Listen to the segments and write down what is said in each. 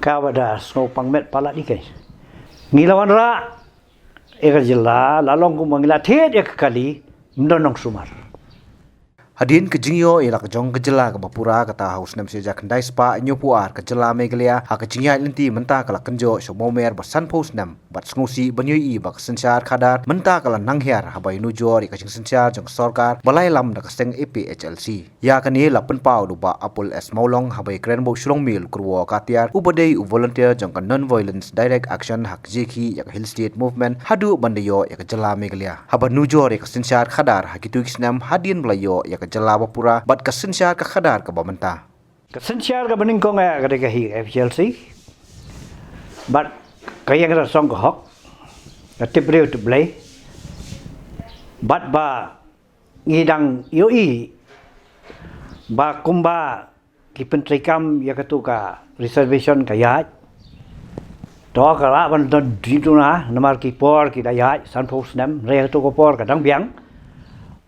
Kawada snow pangmet pala ni guys. Ngilawan ra eka jela lalong ku mangila thet ek kali mdonong sumar. Hadin ke jingyo ilak jong ke jela ke bapura kata haus nem seja kendai spa nyopuar ke jela megalia ha ke jingya linti menta kala kenjo so momer basan pos nem bat sngusi banyui bak sensyar khadar menta kala nangher habai nujor ka jing sensyar jong sarkar balai lam da kaseng APHLC ya kani la penpau du ba apul es maulong habai krenbo shrong mil kurwo katiar ubadei u volunteer jong ka non violence direct action hak jiki ya hill state movement hadu bandayo ya ke jela megalia haban nujor ka sensyar khadar hakitu kisnam hadin blayo ya jela bapura bat kasensyar ka khadar ka bamenta kasensyar ka beningkong ya ka hi FCLC bat kaya ka song ka hok ka tipriu tu blai bat ba ngidang yoi ba kumba ki pentri kam ya ka tu ka reservation ka ya to ka la ban di tu na namar ki por ki da ya san phos nam re tu ko por ka dang biang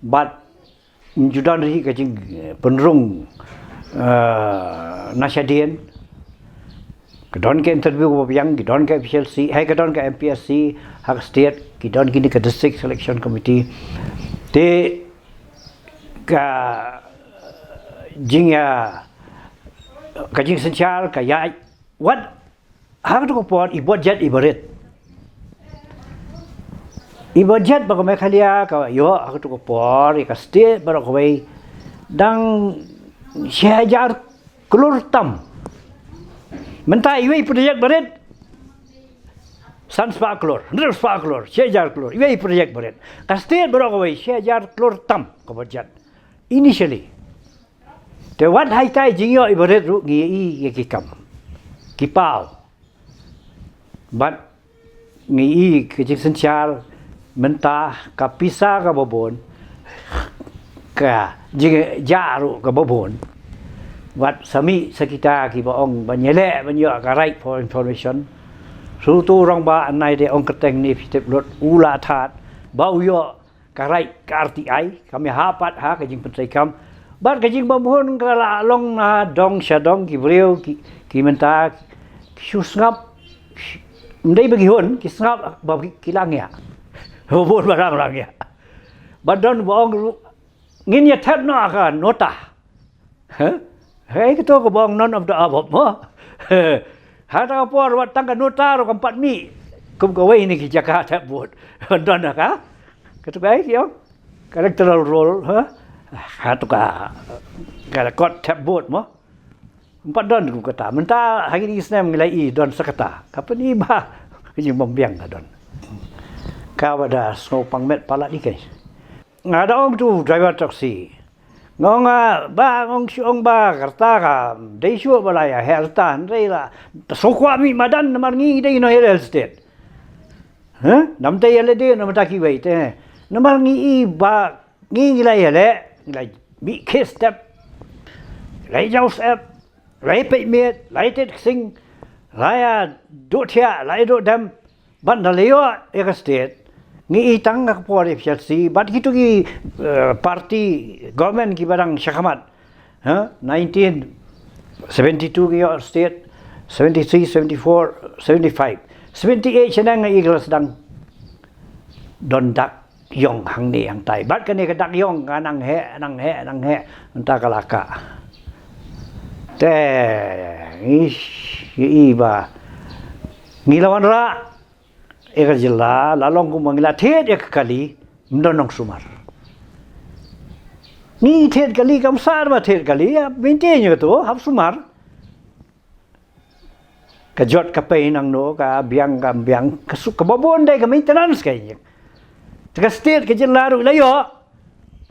bat judan ri ka jing penrung nasyadien kedon ke interview ko yang kedon ke FCLC hai kedon ke MPSC hak state kedon kini ke district selection committee te ka jing ya ka jing sensyal ka ya what hak tu ko pot ibot jet ibaret ibadjat bago may kaliya ka yo ako to ko por ka state baro ko bay dang syajar klur tam menta iwe project baret san spa klur ndr spa klur syajar klur iwe project baret ka state baro ko bay syajar klur tam ko budget initially te wat hai tai jingyo ibaret ru ngi i ki kam ki pau but ngi i ki sensyal mentah ka pisa ka bobon ka jing jaru ka bobon wat sami sakita ki baong banyele banyo ka right for information su tu rong ba anai de ong keteng ni pitep lot ula that bau yo ka right ka RTI kami hapat ha ka jing pentrai kam bat ka jing bobon ka la long na dong syadong ki breu ki mentah ki ngap ndai bagi hon ki ngap ba kilang ya hubur barang ya. Badan bohong ngin ya tat no ka nota. Hei kita ko bohong none of the above mo. Hata por wat tang ka nota ro kampat mi. Kum ko wei ni ki jaka tat bot. Don ka. Ketu kai yo. Characteral role ha. Hatu ka ka kot tat bot mo. Empat don ku kata. Menta hari ni Islam ngilai don sakata. Kapan ni ba? Kijing bombiang ka don. Kawada snow pangmet pala ni guys. Ngada ong tu driver taxi. Ngonga ba ngong siong ba karta ka dei shu balaya herta ndrei la sokwa mi madan namar ngi dei no real estate. Nam te yele de no mataki wei te. Namar ngi ba ngi la yele la bi kiss step. Lai jaus app. Lai pe met, lai tet sing. Lai do tia, lai do dam. Ban da leo estate. Ngi itang ka por FCLC bat gitu ki party government ki barang syakamat 1972 ki state 73 74 75 78 senang ngi iglas dang don dak yong hang ni hang tai bat kani ka dak yong nang he entah kalaka te ngi ba ngilawan ra eka jela lalong ku mangila thet ek kali mdonong sumar ni thet kali kam sar ba thet kali ya maintain yo to hap sumar ka jot ka pe nang no ka biang ka su ka bobon dai ka maintenance kai ka state ka jela ru layo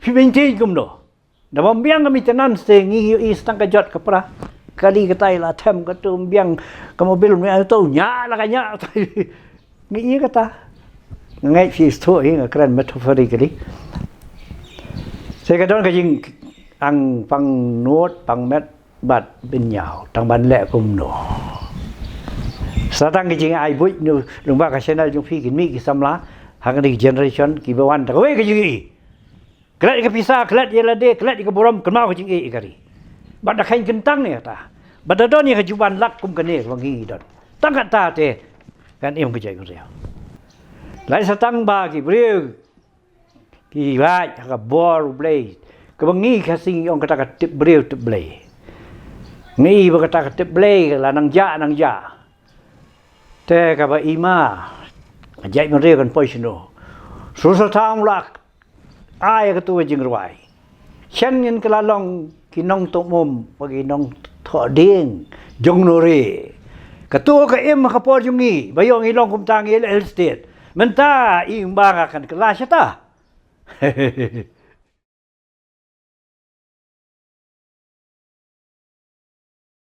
fi maintain kum no da bom biang ka maintenance te ngi is tang ka jot ka pra kali ka tai la them ka tum biang ka mobil me to nya la ka nya ngi kata ngai fi sto hi ngakran metaphorically saya kadon ka jing ang pang not pang met bat bin yao tang ban le kum no satang ki jing ai bui nu lung ba ka channel jung phi kin mi ki samla hang ni generation ki bawan ta we ka jing i klat ka pisa klat yela de klat ka borom kan mau ka jing i kari bat da khain kentang ne ta Badadon ni kejuban lat kum kene wangi don. Tangkat ta te kan im kejai ku dia. Lai satang ba ki breu. Ki vai ka bor blai. Ke wangi kasing ong kata ka tip breu tip blai. Ni ba kata ka tip blai la nang ja. Te ka ba ima. Ajai mon reu kan poisno. Susah tang lak. Ai ka tu jing ruai. Chen yin kala long ki nong tok mom bagi nong thọ điên jong nori katua ka em ka por jungi bayong ilong kum tang el state menta ing banga kan kelas ta